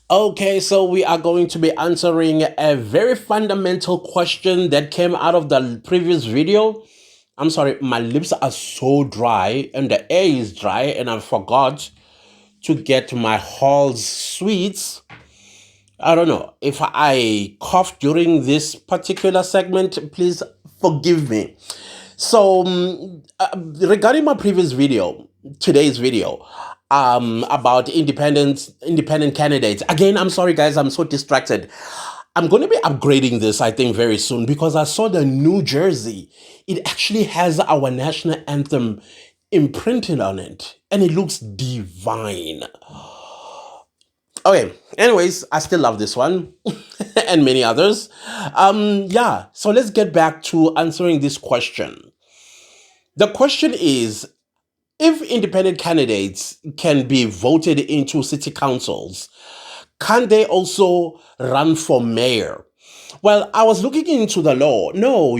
Okay, so we are going to be answering a very fundamental question that came out of the previous video. I'm sorry, my lips are so dry and the air is dry, and I forgot to get my Hall's sweets. I don't know. If I cough during this particular segment, please forgive me. So, regarding my previous video, today's video, about independent candidates. Again, I'm sorry, guys, I'm so distracted. I'm going to be upgrading this, I think, very soon because I saw the New Jersey. It actually has our national anthem imprinted on it, and it looks divine. Okay, anyways, I still love this one and many others. Yeah, so let's get back to answering this question. The question is, if independent candidates can be voted into city councils, can they also run for mayor? Well, I was looking into the law. No,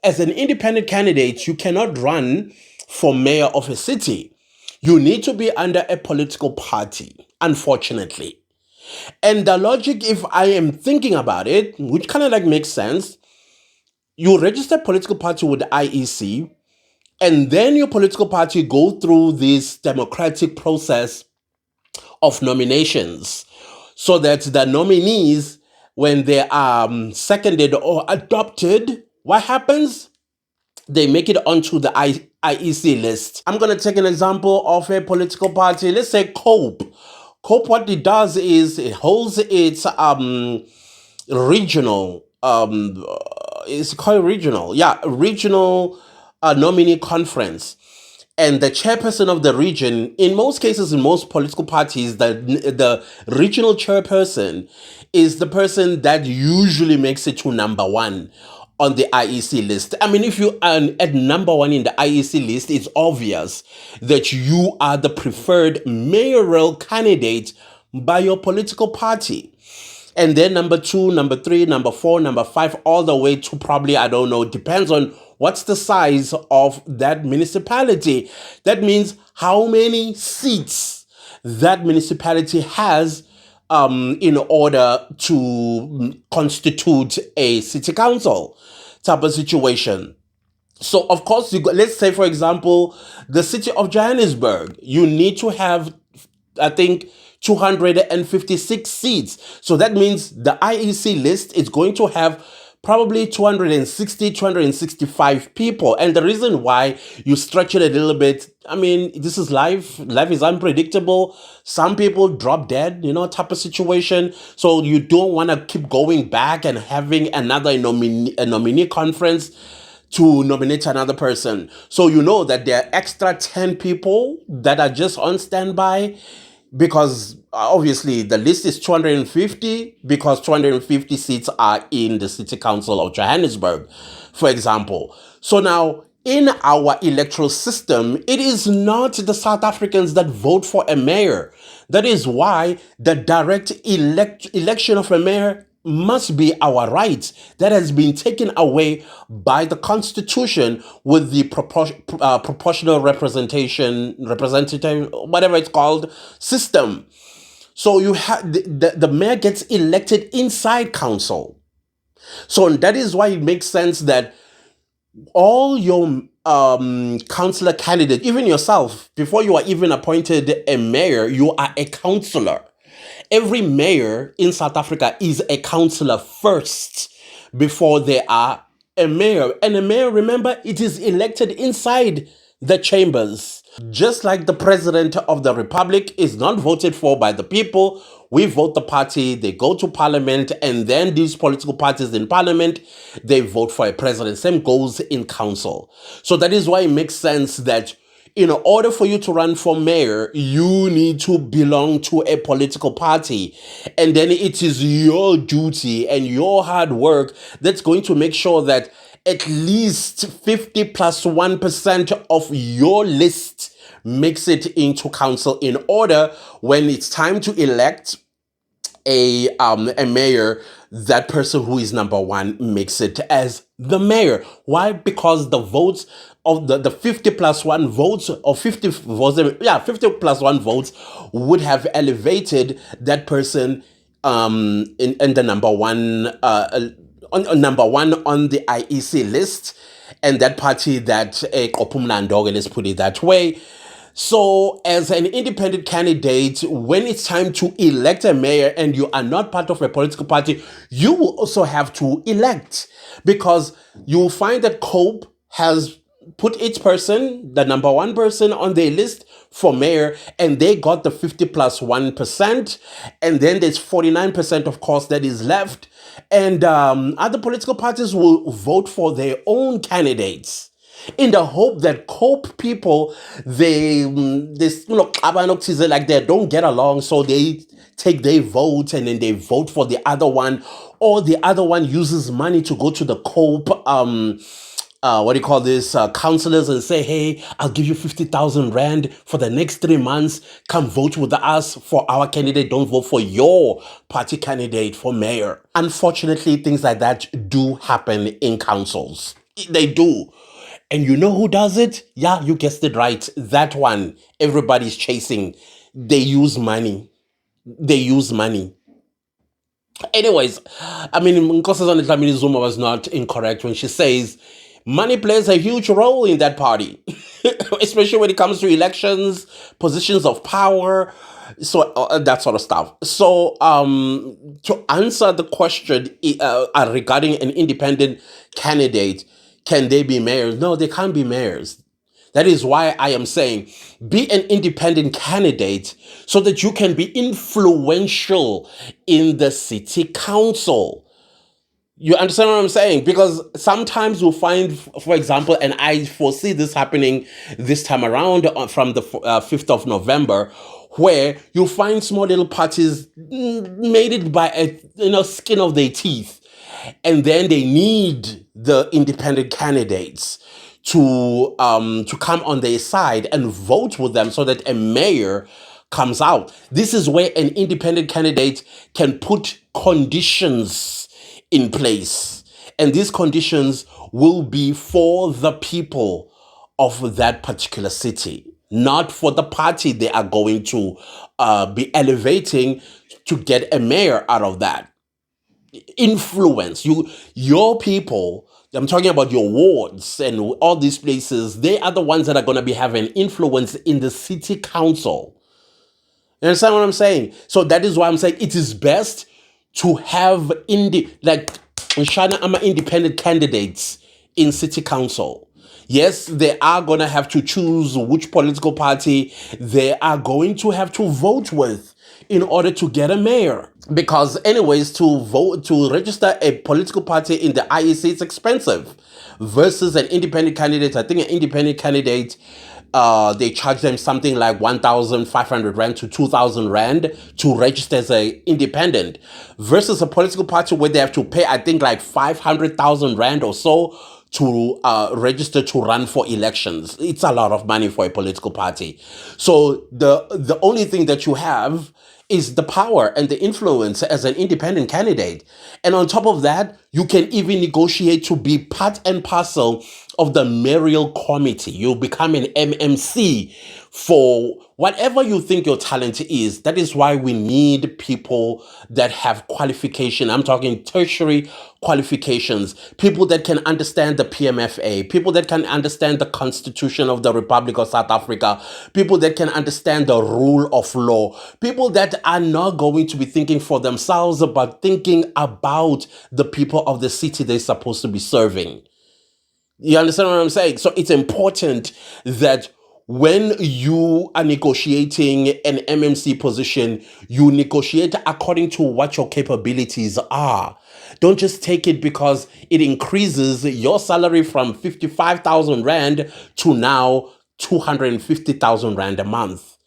as an independent candidate, you cannot run for mayor of a city. You need to be under a political party, unfortunately. And the logic, if I am thinking about it, which kind of like makes sense, you register political party with the IEC, and then your political party go through this democratic process of nominations so that the nominees, when they are seconded or adopted, what happens? They make it onto the IEC list. I'm going to take an example of a political party. Let's say COPE. COPE, what it does is it holds its regional, it's called regional, yeah, regional nominee conference. And the chairperson of the region, in most cases, in most political parties, the regional chairperson is the person that usually makes it to number one on the IEC list. I mean, if you are at number one in the IEC list, it's obvious that you are the preferred mayoral candidate by your political party. And then number two, number three, number four, number five, all the way to probably, I don't know, depends on what's the size of that municipality. That means how many seats that municipality has in order to constitute a city council type of situation. So, of course, let's say, for example, the city of Johannesburg, you need to have, I think, 256 seats. So that means the IEC list is going to have probably 260, 265 people. And the reason why you stretch it a little bit, I mean, this is life. Life is unpredictable. Some people drop dead, type of situation. So you don't want to keep going back and having another nominee conference to nominate another person. So you know that there are extra 10 people that are just on standby, because obviously the list is 250, because 250 seats are in the city council of Johannesburg, for example. So now in our electoral system, it is not the South Africans that vote for a mayor. That is why the direct election of a mayor must be our right. That has been taken away by the constitution with the proportional representative, whatever it's called, system. So you have the mayor gets elected inside council. So that is why it makes sense that all your councillor candidate, even yourself, before you are even appointed a mayor, you are a councillor. Every mayor in South Africa is a councillor first before they are a mayor. And a mayor, remember, it is elected inside the chambers. Just like the president of the republic is not voted for by the people, we vote the party, they go to parliament, and then these political parties in parliament, they vote for a president. Same goes in council. So that is why it makes sense that in order for you to run for mayor, you need to belong to a political party. And then it is your duty and your hard work that's going to make sure that at least 50 plus 1% of your list makes it into council, in order when it's time to elect a mayor, that person who is number one makes it as the mayor. Why? Because the votes of the 50 plus one votes, or 50 votes, yeah, 50 plus one votes would have elevated that person in the number one on number one on the IEC list, and that party that let's put it that way. So, as an independent candidate, when it's time to elect a mayor and you are not part of a political party, you will also have to elect, because you will find that COPE has put its person, the number one person on their list for mayor, and they got the 50 plus 1%. And then there's 49%, of course, that is left. And other political parties will vote for their own candidates in the hope that COPE people, like they don't get along, so they take their vote and then they vote for the other one, or the other one uses money to go to the COPE what do you call this, counselors, and say, hey, I'll give you 50,000 rand for the next 3 months. Come vote with us for our candidate. Don't vote for your party candidate for mayor. Unfortunately, things like that do happen in councils. They do. And you know who does it? Yeah, you guessed it right. That one everybody's chasing. They use money. They use money. Anyways, I mean, Nkosazana Dlamini Zuma was not incorrect when she says money plays a huge role in that party, especially when it comes to elections, positions of power, so that sort of stuff. So, to answer the question regarding an independent candidate, can they be mayors? No, they can't be mayors. That is why I am saying be an independent candidate so that you can be influential in the city council. You understand what I'm saying? Because sometimes you'll find, for example, and I foresee this happening this time around from the 5th of November, where you'll find small little parties made it by skin of their teeth, and then they need the independent candidates to come on their side and vote with them so that a mayor comes out. This is where an independent candidate can put conditions in place, and these conditions will be for the people of that particular city, not for the party they are going to be elevating to get a mayor out of that. Influence your people, I'm talking about your wards and all these places, they are the ones that are going to be having influence in the city council. You understand what I'm saying? So that is why I'm saying it is best to have independent candidates in city council. Yes, they are going to have to choose which political party they are going to have to vote with in order to get a mayor. Because anyways, to register a political party in the IEC is expensive versus an independent candidate. I think an independent candidate, they charge them something like 1,500 rand to 2,000 rand to register as an independent, versus a political party where they have to pay, I think, like 500,000 rand or so to register to run for elections. It's a lot of money for a political party. So the only thing that you have is the power and the influence as an independent candidate. And on top of that, you can even negotiate to be part and parcel of the mayoral committee. You become an MMC for whatever you think your talent is. That is why we need people that have qualification. I'm talking tertiary qualifications, people that can understand the PMFA, people that can understand the Constitution of the Republic of South Africa, people that can understand the rule of law, people that are not going to be thinking for themselves, but thinking about the people of the city they're supposed to be serving. You understand what I'm saying? So it's important that when you are negotiating an MMC position, you negotiate according to what your capabilities are. Don't just take it because it increases your salary from 55,000 rand to now 250,000 rand a month.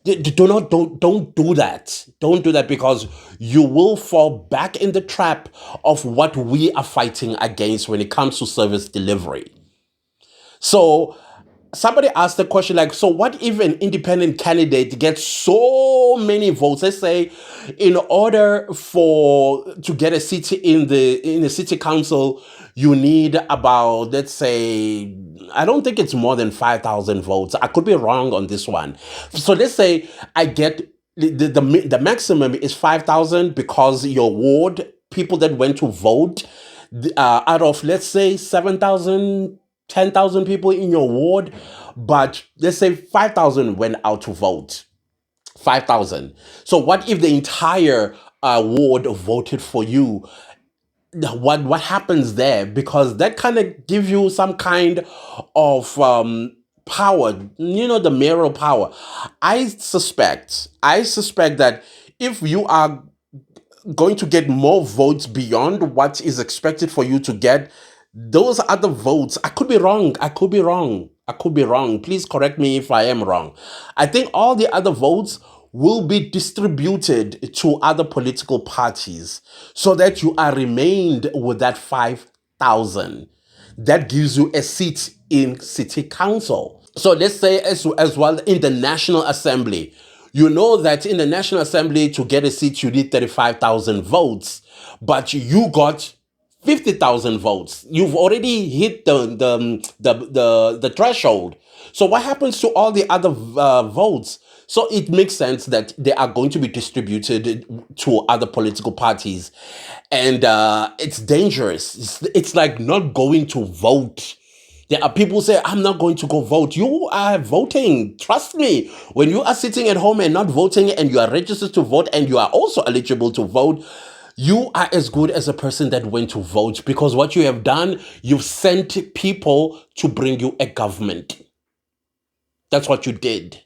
Don't do that. Don't do that, because you will fall back in the trap of what we are fighting against when it comes to service delivery. So somebody asked the question like, so what if an independent candidate gets so many votes? Let's say, in order for to get a seat in the city council, you need about, let's say, I don't think it's more than 5,000 votes. I could be wrong on this one. So let's say I get the maximum is 5,000 because your ward people that went to vote, out of, let's say, 7,000, 10,000 people in your ward, but let's say 5,000 went out to vote. 5,000. So what if the entire ward voted for you? What happens there? Because that kind of gives you some kind of power, the mayoral power. I suspect that if you are going to get more votes beyond what is expected for you to get, those other votes, I could be wrong. I could be wrong. I could be wrong. Please correct me if I am wrong. I think all the other votes will be distributed to other political parties so that you are remained with that 5,000. That gives you a seat in city council. So let's say as well in the National Assembly. You know that in the National Assembly, to get a seat, you need 35,000 votes, but you got 50,000 votes. You've already hit the threshold. So what happens to all the other votes? So it makes sense that they are going to be distributed to other political parties. And it's dangerous. It's like not going to vote. There are people who say, I'm not going to go vote. You are voting. Trust me. When you are sitting at home and not voting and you are registered to vote and you are also eligible to vote, you are as good as a person that went to vote, because what you have done, you've sent people to bring you a government. That's what you did.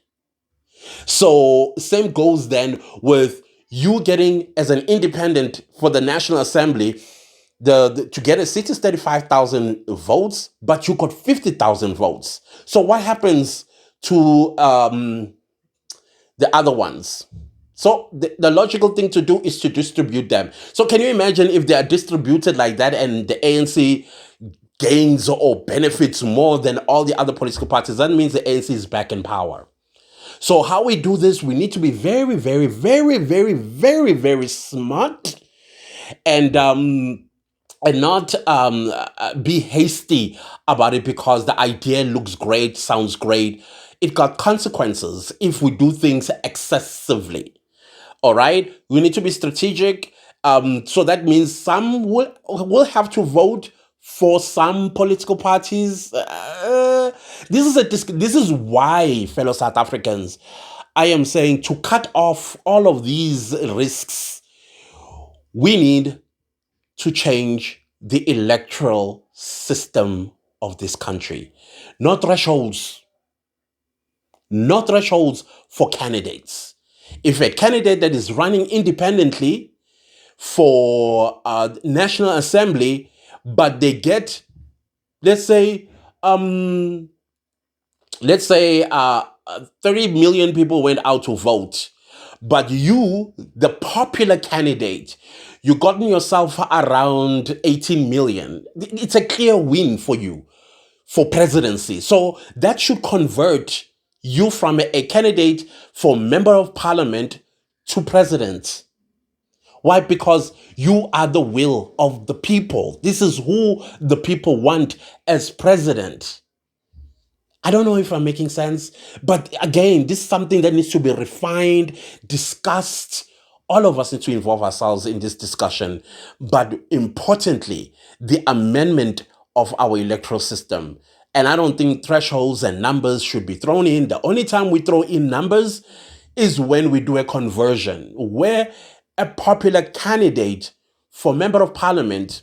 So same goes then with you getting as an independent for the National Assembly. To get a seat is 35,000 votes, but you got 50,000 votes. So what happens to the other ones? So the logical thing to do is to distribute them. So can you imagine if they are distributed like that and the ANC gains or benefits more than all the other political parties? That means the ANC is back in power. So how we do this, we need to be very, very, very, very, very, very smart, and not be hasty about it because the idea looks great, sounds great. It got consequences if we do things excessively. All right, we need to be strategic. So that means some will have to vote for some political parties. This is why, fellow South Africans, I am saying to cut off all of these risks, we need to change the electoral system of this country. No thresholds. No thresholds for candidates. If a candidate that is running independently for National Assembly, but they get, let's say, 30 million people went out to vote, but you, the popular candidate, you gotten yourself around 18 million. It's a clear win for you for presidency. So that should convert you from a candidate for member of parliament to president. Why? Because you are the will of the people. This is who the people want as president. I don't know if I'm making sense, but again, this is something that needs to be refined, discussed. All of us need to involve ourselves in this discussion. But importantly, the amendment of our electoral system. And I don't think thresholds and numbers should be thrown in. The only time we throw in numbers is when we do a conversion, where a popular candidate for member of parliament,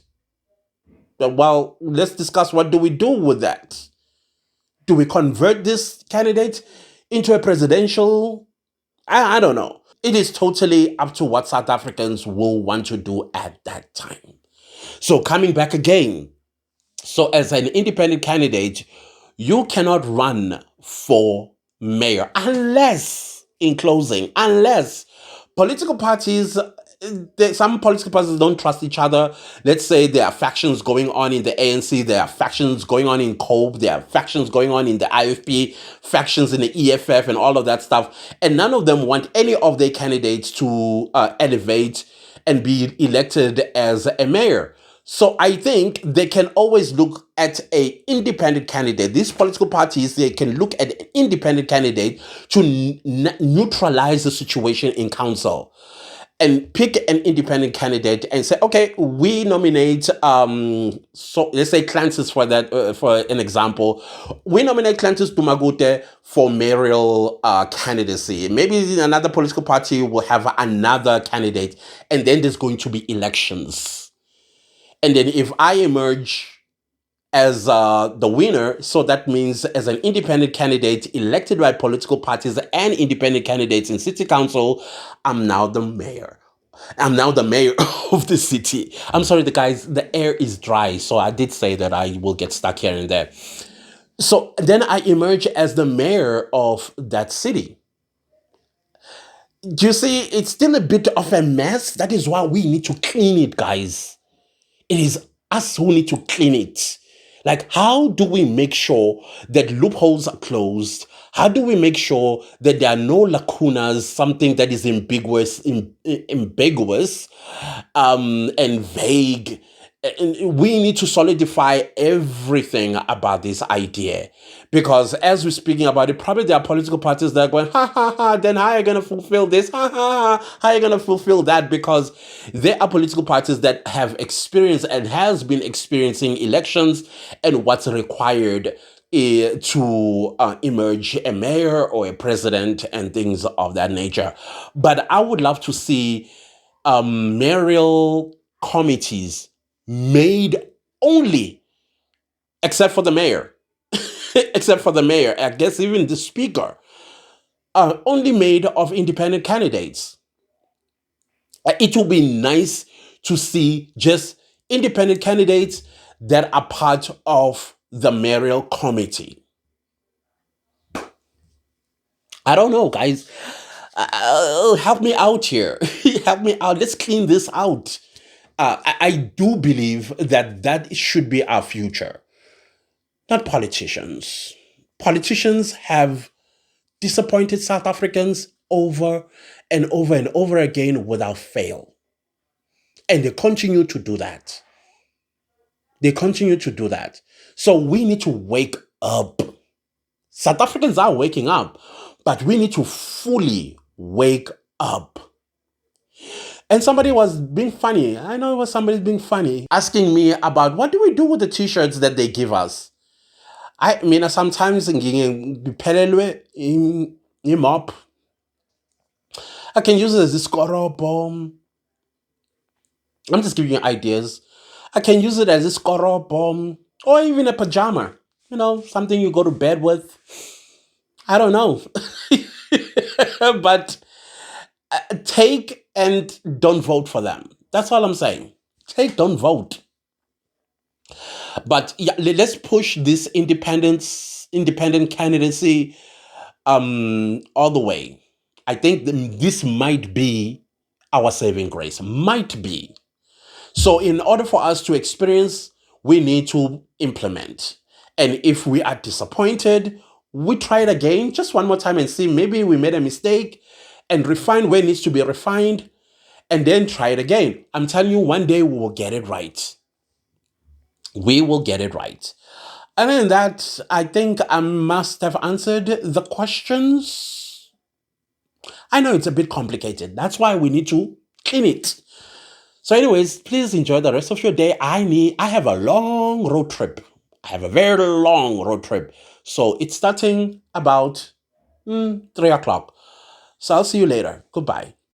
well, let's discuss what do we do with that. Do we convert this candidate into a presidential? I don't know. It is totally up to what South Africans will want to do at that time. So coming back again, so as an independent candidate, you cannot run for mayor unless, in closing, unless Political parties, some political parties don't trust each other. Let's say there are factions going on in the ANC, there are factions going on in COPE, there are factions going on in the IFP, factions in the EFF, and all of that stuff. And none of them want any of their candidates to elevate and be elected as a mayor. So I think they can always look at a independent candidate. These political parties, they can look at an independent candidate to neutralize the situation in council and pick an independent candidate and say, okay, we nominate, so let's say Clancis for that, for an example, we nominate Clancis Dumagute for mayoral candidacy. Maybe another political party will have another candidate, and then there's going to be elections. And then if I emerge as the winner, so that means as an independent candidate elected by political parties and independent candidates in city council, I'm now the mayor. I'm now the mayor of the city. I'm sorry, the guys, the air is dry. So I did say that I will get stuck here and there. So then I emerge as the mayor of that city. Do you see? It's still a bit of a mess. That is why we need to clean it, guys. It is us who need to clean it. Like, how do we make sure that loopholes are closed? How do we make sure that there are no lacunas, something that is ambiguous, and vague? And we need to solidify everything about this idea, because as we're speaking about it, probably there are political parties that are going, ha ha ha, then how are you going to fulfill this? Ha ha ha, how are you going to fulfill that? Because there are political parties that have experienced and has been experiencing elections and what's required to emerge a mayor or a president and things of that nature. But I would love to see mayoral committees made only, except for the mayor, except for the mayor, I guess even the speaker, are only made of independent candidates. It would be nice to see just independent candidates that are part of the mayoral committee. I don't know, guys. Help me out here. Help me out. Let's clean this out. I do believe that that should be our future, not politicians. Politicians have disappointed South Africans over and over and over again without fail. And they continue to do that. They continue to do that. So we need to wake up. South Africans are waking up, but we need to fully wake up. And somebody was being funny. I know it was somebody being funny, asking me about what do we do with the t-shirts that they give us. I mean, sometimes in mop. I can use it as a score bomb. I'm just giving you ideas. I can use it as a score bomb or even a pajama. You know, something you go to bed with. I don't know. But take and don't vote for them. That's all I'm saying. Take, don't vote. But yeah, let's push this independent candidacy all the way. I think this might be our saving grace. Might be. So in order for us to experience, we need to implement. And if we are disappointed, we try it again just one more time and see maybe we made a mistake and refine where it needs to be refined and then try it again. I'm telling you, one day we will get it right. We will get it right. Other than that, I think I must have answered the questions. I know it's a bit complicated. That's why we need to clean it. So anyways, please enjoy the rest of your day. I have a long road trip. I have a very long road trip. So it's starting about 3 o'clock. So I'll see you later. Goodbye.